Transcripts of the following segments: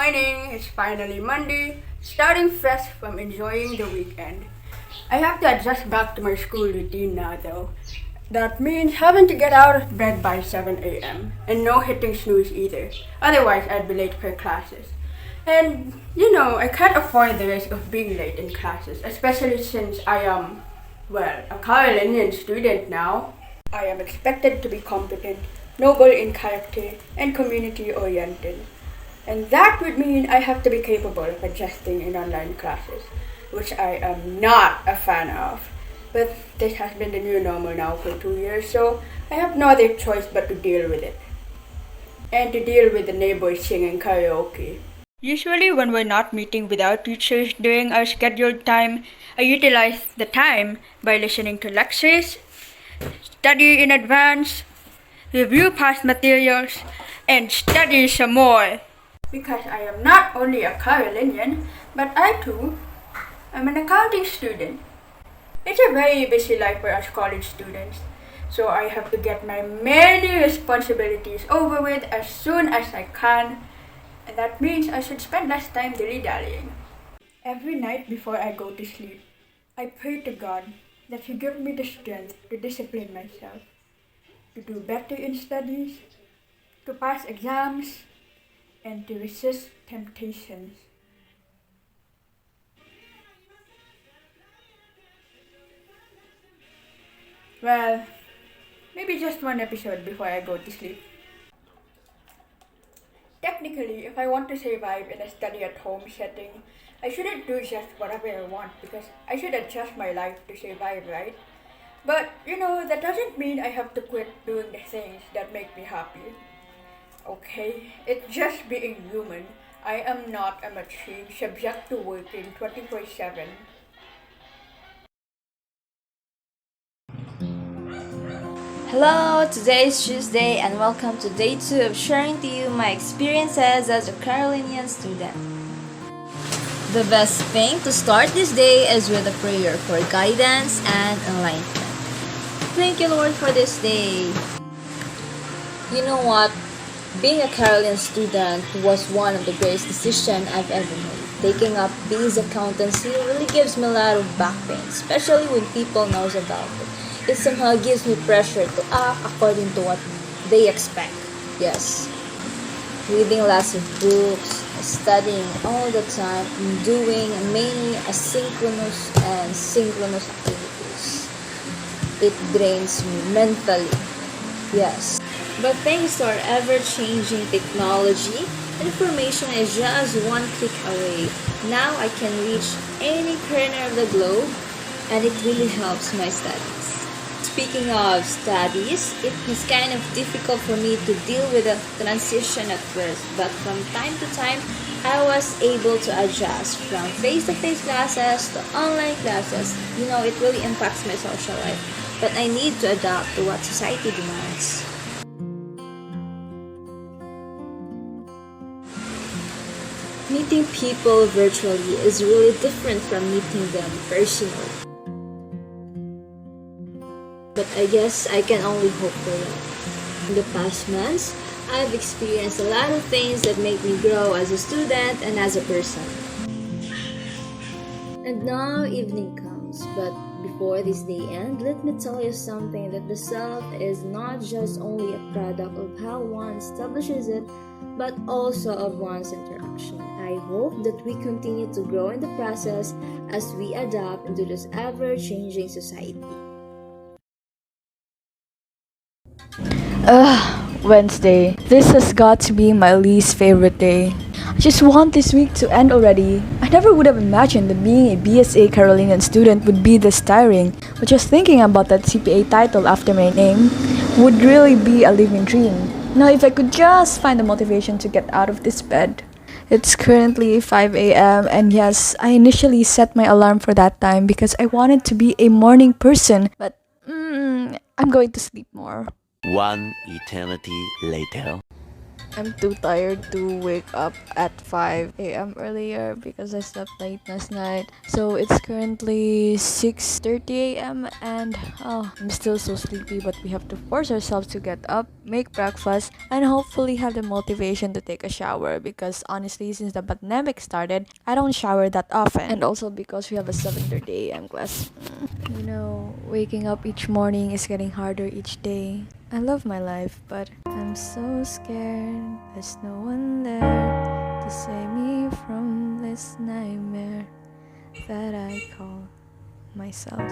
morning, it's finally Monday, starting fresh from enjoying the weekend. I have to adjust back to my school routine now though. That means having to get out of bed by 7 a.m. and no hitting snooze either. Otherwise, I'd be late for classes. And, I can't afford the risk of being late in classes, especially since I am, a Carolinian student now. I am expected to be competent, noble in character, and community oriented. And that would mean I have to be capable of adjusting in online classes, which I am not a fan of. But this has been the new normal now for 2 years, so I have no other choice but to deal with it. And to deal with the neighbors singing karaoke. Usually when we're not meeting with our teachers during our scheduled time, I utilize the time by listening to lectures, study in advance, review past materials, and study some more. Because I am not only a Carolinian, but I too am an accounting student. It's a very busy life for us college students, so I have to get my many responsibilities over with as soon as I can, and that means I should spend less time dilly-dallying. Every night before I go to sleep, I pray to God that He give me the strength to discipline myself, to do better in studies, to pass exams, and to resist temptations. Well, maybe just one episode before I go to sleep. Technically, if I want to survive in a study-at-home setting, I shouldn't do just whatever I want because I should adjust my life to survive, right? But, that doesn't mean I have to quit doing the things that make me happy. Okay, it's just being human. I am not a machine subject to working 24/7. Hello, today is Tuesday and welcome to day 2 of sharing to you my experiences as a Carolinian student. The best thing to start this day is with a prayer for guidance and enlightenment. Thank you, Lord, for this day. You know what? Being a Carolinian student was one of the greatest decisions I've ever made. Taking up this accountancy really gives me a lot of back pain, especially when people knows about it. It somehow gives me pressure to act according to what they expect. Yes. Reading lots of books, studying all the time, and doing many asynchronous and synchronous activities. It drains me mentally. Yes. But thanks to our ever-changing technology, information is just one click away. Now I can reach any corner of the globe, and it really helps my studies. Speaking of studies, it was kind of difficult for me to deal with the transition at first, but from time to time, I was able to adjust from face-to-face classes to online classes. It really impacts my social life, but I need to adapt to what society demands. Meeting people virtually is really different from meeting them personally. But I guess I can only hope for that. In the past months, I've experienced a lot of things that make me grow as a student and as a person. And now evening comes, but before this day ends, let me tell you something that the self is not just only a product of how one establishes it, but also of one's interaction. I hope that we continue to grow in the process as we adapt into this ever-changing society. Wednesday. This has got to be my least favorite day. I just want this week to end already. I never would have imagined that being a BSA Carolinian student would be this tiring, but just thinking about that CPA title after my name would really be a living dream. Now if I could just find the motivation to get out of this bed. It's currently 5 a.m. and yes, I initially set my alarm for that time because I wanted to be a morning person, but I'm going to sleep more. One eternity later. I'm too tired to wake up at 5 a.m. earlier because I slept late last night. So it's currently 6:30 a.m. and I'm still so sleepy, but we have to force ourselves to get up, make breakfast, and hopefully have the motivation to take a shower because honestly, since the pandemic started, I don't shower that often. And also because we have a 7:30 a.m. class. You know, waking up each morning is getting harder each day. I love my life, but I'm so scared. There's no one there to save me from this nightmare that I call myself.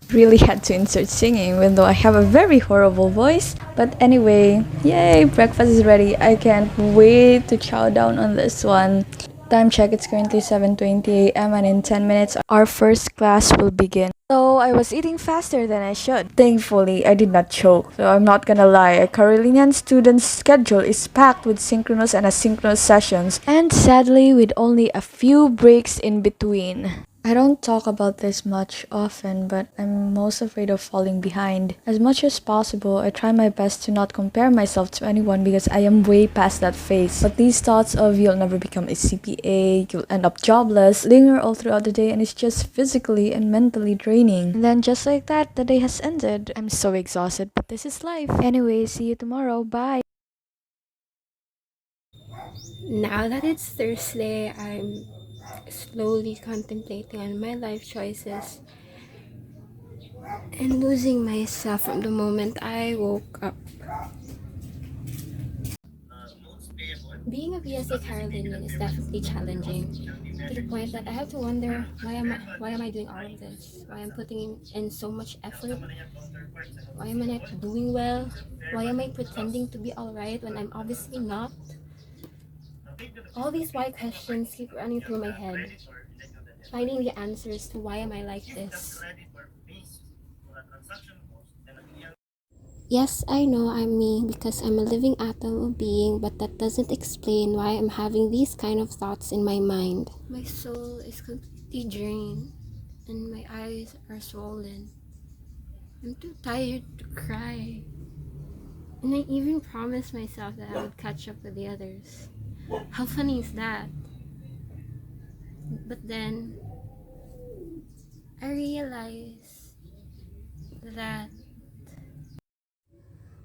Really had to insert singing even though I have a very horrible voice. But anyway, yay, breakfast is ready. I can't wait to chow down on this one. Time check, it's currently 7:20 a.m. and in 10 minutes our first class will begin. So I was eating faster than I should. Thankfully, I did not choke. So I'm not gonna lie, a Carolinian student's schedule is packed with synchronous and asynchronous sessions, and sadly with only a few breaks in between. I don't talk about this much often, but I'm most afraid of falling behind. As much as possible, I try my best to not compare myself to anyone because I am way past that phase. But these thoughts of you'll never become a CPA, you'll end up jobless, linger all throughout the day, and it's just physically and mentally draining. And then just like that, the day has ended. I'm so exhausted, but this is life. Anyway, see you tomorrow. Bye! Now that it's Thursday, I'm slowly contemplating on my life choices and losing myself from the moment I woke up. Being a BSA Carolinian is definitely challenging to the point that I have to wonder why am I doing all of this? Why I'm putting in so much effort? Why am I not doing well? Why am I pretending to be alright when I'm obviously not? All these why questions keep running through my head, finding the answers to why am I like this. Yes, I know I'm me because I'm a living atom of being, but that doesn't explain why I'm having these kind of thoughts in my mind. My soul is completely drained and my eyes are swollen. I'm too tired to cry. And I even promised myself that I would catch up with the others. How funny is that? But then I realized that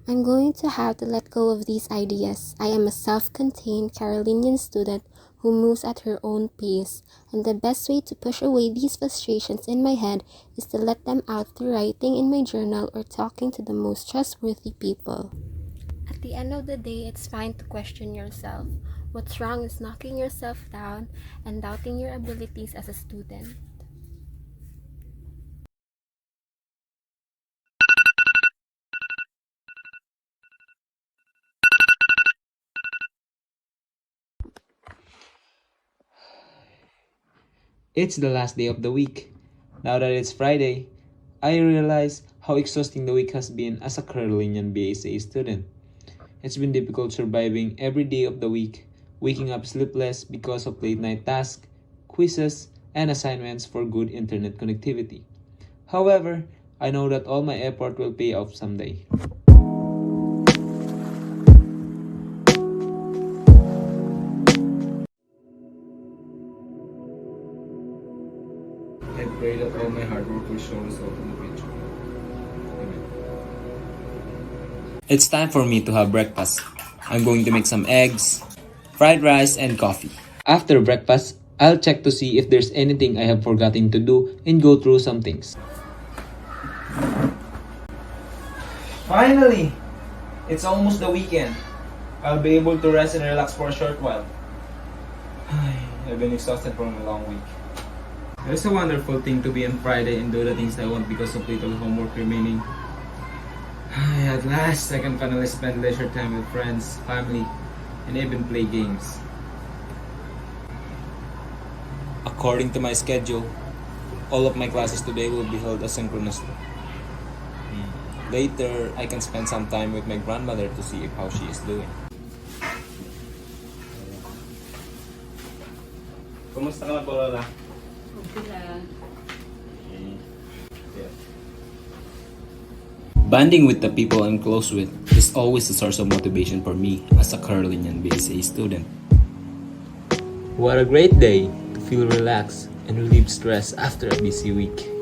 I'm going to have to let go of these ideas. I am a self-contained Carolinian student who moves at her own pace, and the best way to push away these frustrations in my head is to let them out through writing in my journal or talking to the most trustworthy people. At the end of the day, it's fine to question yourself. What's wrong is knocking yourself down and doubting your abilities as a student. It's the last day of the week. Now that it's Friday, I realize how exhausting the week has been as a Carolinian BSA student. It's been difficult surviving every day of the week, waking up sleepless because of late night tasks, quizzes, and assignments for good internet connectivity. However, I know that all my effort will pay off someday. I pray that all my hard work will show result in the future. Amen. It's time for me to have breakfast. I'm going to make some eggs, fried rice, and coffee. After breakfast, I'll check to see if there's anything I have forgotten to do and go through some things. Finally! It's almost the weekend. I'll be able to rest and relax for a short while. I've been exhausted from a long week. It's a wonderful thing to be on Friday and do the things I want because of little homework remaining. At last, I can finally spend leisure time with friends, family, and even play games. According to my schedule, all of my classes today will be held asynchronously. Later, I can spend some time with my grandmother to see how she is doing. Kumusta ka na po, Lola? Okay lang. Bonding with the people I'm close with is always a source of motivation for me as a Carolinian BSA student. What a great day to feel relaxed and relieve stress after a busy week.